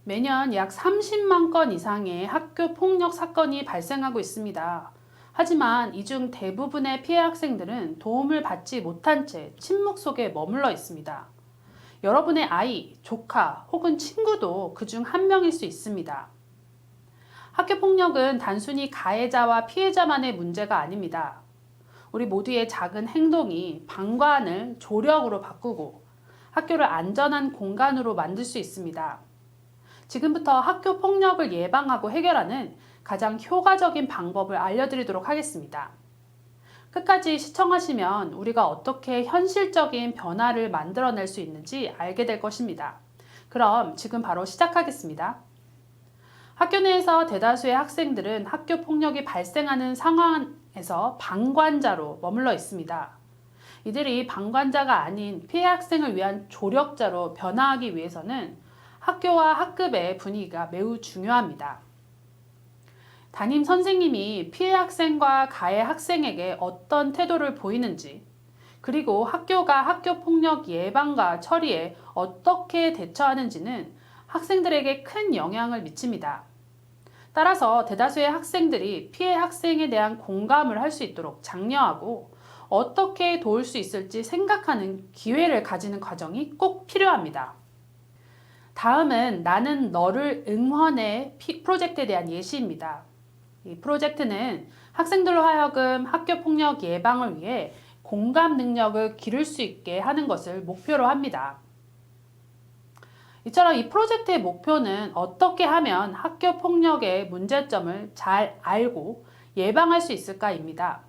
매년 약 30만 건 이상의 학교 폭력 사건이 발생하고 있습니다. 하지만 이 중 대부분의 피해 학생들은 도움을 받지 못한 채 침묵 속에 머물러 있습니다. 여러분의 아이, 조카 혹은 친구도 그중 한 명일 수 있습니다. 학교 폭력은 단순히 가해자와 피해자만의 문제가 아닙니다. 우리 모두의 작은 행동이 방관을 조력으로 바꾸고 학교를 안전한 공간으로 만들 수 있습니다. 지금부터 학교 폭력을 예방하고 해결하는 가장 효과적인 방법을 알려드리도록 하겠습니다. 끝까지 시청하시면 우리가 어떻게 현실적인 변화를 만들어낼 수 있는지 알게 될 것입니다. 그럼 지금 바로 시작하겠습니다. 학교 내에서 대다수의 학생들은 학교 폭력이 발생하는 상황에서 방관자로 머물러 있습니다. 이들이 방관자가 아닌 피해 학생을 위한 조력자로 변화하기 위해서는 학교와 학급의 분위기가 매우 중요합니다. 담임 선생님이 피해 학생과 가해 학생에게 어떤 태도를 보이는지, 그리고 학교가 학교 폭력 예방과 처리에 어떻게 대처하는지는 학생들에게 큰 영향을 미칩니다. 따라서 대다수의 학생들이 피해 학생에 대한 공감을 할 수 있도록 장려하고 어떻게 도울 수 있을지 생각하는 기회를 가지는 과정이 꼭 필요합니다. 다음은 나는 너를 응원해 프로젝트에 대한 예시입니다. 이 프로젝트는 학생들로 하여금 학교 폭력 예방을 위해 공감 능력을 기를 수 있게 하는 것을 목표로 합니다. 이처럼 이 프로젝트의 목표는 어떻게 하면 학교 폭력의 문제점을 잘 알고 예방할 수 있을까입니다.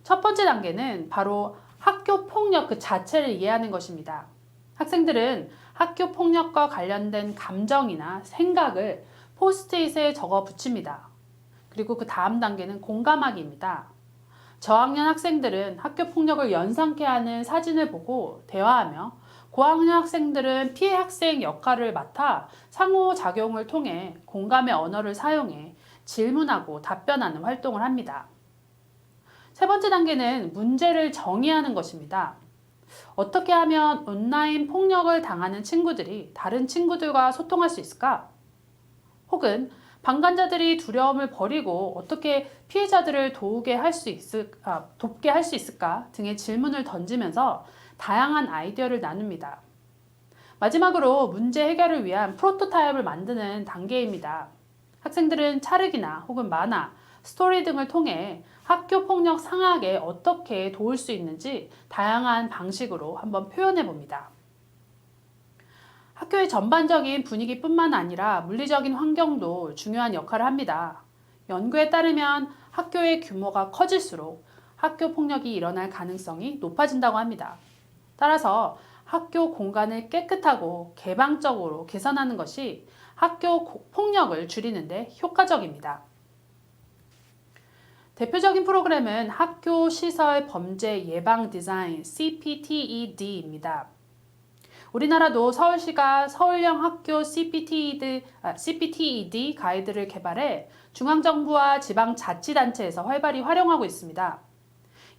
첫 번째 단계는 바로 학교 폭력 그 자체를 이해하는 것입니다. 학생들은 학교 폭력과 관련된 감정이나 생각을 포스트잇에 적어 붙입니다. 그리고 그 다음 단계는 공감하기입니다. 저학년 학생들은 학교 폭력을 연상케 하는 사진을 보고 대화하며 고학년 학생들은 피해 학생 역할을 맡아 상호작용을 통해 공감의 언어를 사용해 질문하고 답변하는 활동을 합니다. 세 번째 단계는 문제를 정의하는 것입니다. 어떻게 하면 온라인 폭력을 당하는 친구들이 다른 친구들과 소통할 수 있을까? 혹은 방관자들이 두려움을 버리고 어떻게 피해자들을 돕게 할 수 있을까 등의 질문을 던지면서 다양한 아이디어를 나눕니다. 마지막으로 문제 해결을 위한 프로토타입을 만드는 단계입니다. 학생들은 찰흙이나 혹은 만화, 스토리 등을 통해 학교 폭력 상황에 어떻게 도울 수 있는지 다양한 방식으로 한번 표현해 봅니다. 학교의 전반적인 분위기뿐만 아니라 물리적인 환경도 중요한 역할을 합니다. 연구에 따르면 학교의 규모가 커질수록 학교 폭력이 일어날 가능성이 높아진다고 합니다. 따라서 학교 공간을 깨끗하고 개방적으로 개선하는 것이 학교 폭력을 줄이는 데 효과적입니다. 대표적인 프로그램은 학교 시설 범죄 예방 디자인 CPTED입니다. 우리나라도 서울시가 서울형 학교 CPTED 가이드를 개발해 중앙정부와 지방자치단체에서 활발히 활용하고 있습니다.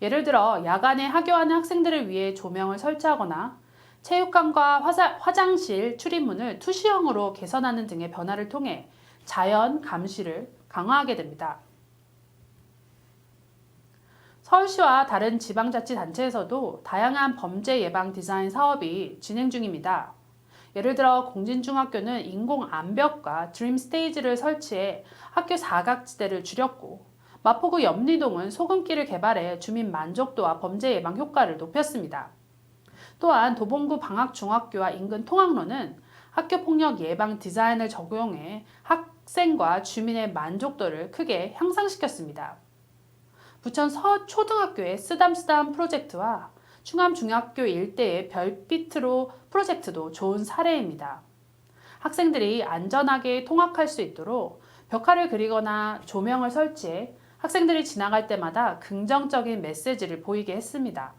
예를 들어 야간에 하교하는 학생들을 위해 조명을 설치하거나 체육관과 화장실 출입문을 투시형으로 개선하는 등의 변화를 통해 자연 감시를 강화하게 됩니다. 서울시와 다른 지방자치단체에서도 다양한 범죄 예방 디자인 사업이 진행 중입니다. 예를 들어 공진중학교는 인공암벽과 드림 스테이지를 설치해 학교 사각지대를 줄였고, 마포구 염리동은 소금길을 개발해 주민 만족도와 범죄 예방 효과를 높였습니다. 또한 도봉구 방학중학교와 인근 통학로는 학교 폭력 예방 디자인을 적용해 학생과 주민의 만족도를 크게 향상시켰습니다. 부천 서초등학교의 쓰담쓰담 프로젝트와 충암중학교 일대의 별빛으로 프로젝트도 좋은 사례입니다. 학생들이 안전하게 통학할 수 있도록 벽화를 그리거나 조명을 설치해 학생들이 지나갈 때마다 긍정적인 메시지를 보이게 했습니다.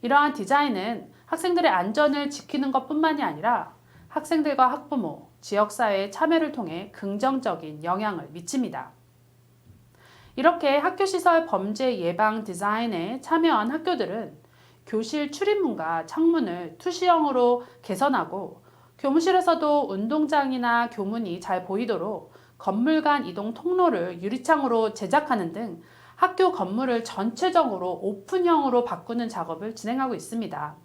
이러한 디자인은 학생들의 안전을 지키는 것뿐만이 아니라 학생들과 학부모, 지역사회의 참여를 통해 긍정적인 영향을 미칩니다. 이렇게 학교시설 범죄 예방 디자인에 참여한 학교들은 교실 출입문과 창문을 투시형으로 개선하고 교무실에서도 운동장이나 교문이 잘 보이도록 건물 간 이동 통로를 유리창으로 제작하는 등 학교 건물을 전체적으로 오픈형으로 바꾸는 작업을 진행하고 있습니다.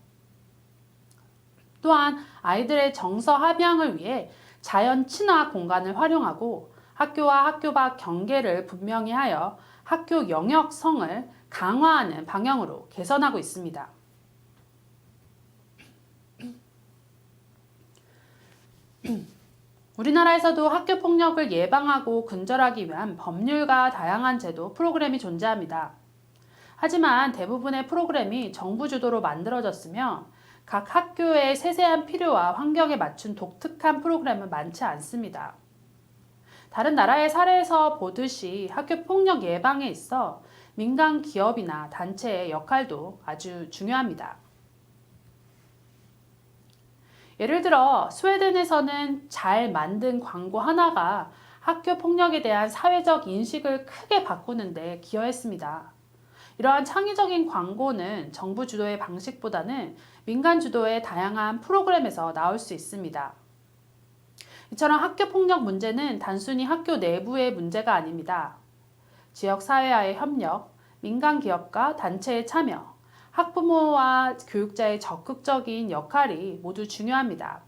또한 아이들의 정서 함양을 위해 자연 친화 공간을 활용하고 학교와 학교 밖 경계를 분명히 하여 학교 영역성을 강화하는 방향으로 개선하고 있습니다. 우리나라에서도 학교 폭력을 예방하고 근절하기 위한 법률과 다양한 제도, 프로그램이 존재합니다. 하지만 대부분의 프로그램이 정부 주도로 만들어졌으며 각 학교의 세세한 필요와 환경에 맞춘 독특한 프로그램은 많지 않습니다. 다른 나라의 사례에서 보듯이 학교 폭력 예방에 있어 민간 기업이나 단체의 역할도 아주 중요합니다. 예를 들어 스웨덴에서는 잘 만든 광고 하나가 학교 폭력에 대한 사회적 인식을 크게 바꾸는 데 기여했습니다. 이러한 창의적인 광고는 정부 주도의 방식보다는 민간 주도의 다양한 프로그램에서 나올 수 있습니다. 이처럼 학교 폭력 문제는 단순히 학교 내부의 문제가 아닙니다. 지역 사회와의 협력, 민간 기업과 단체의 참여, 학부모와 교육자의 적극적인 역할이 모두 중요합니다.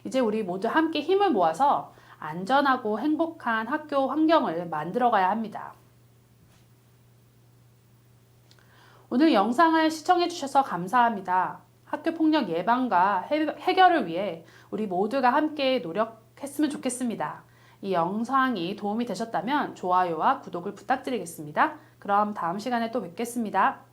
이제 우리 모두 함께 힘을 모아서 안전하고 행복한 학교 환경을 만들어가야 합니다. 오늘 영상을 시청해 주셔서 감사합니다. 학교 폭력 예방과 해결을 위해 우리 모두가 함께 노력했으면 좋겠습니다. 이 영상이 도움이 되셨다면 좋아요와 구독을 부탁드리겠습니다. 그럼 다음 시간에 또 뵙겠습니다.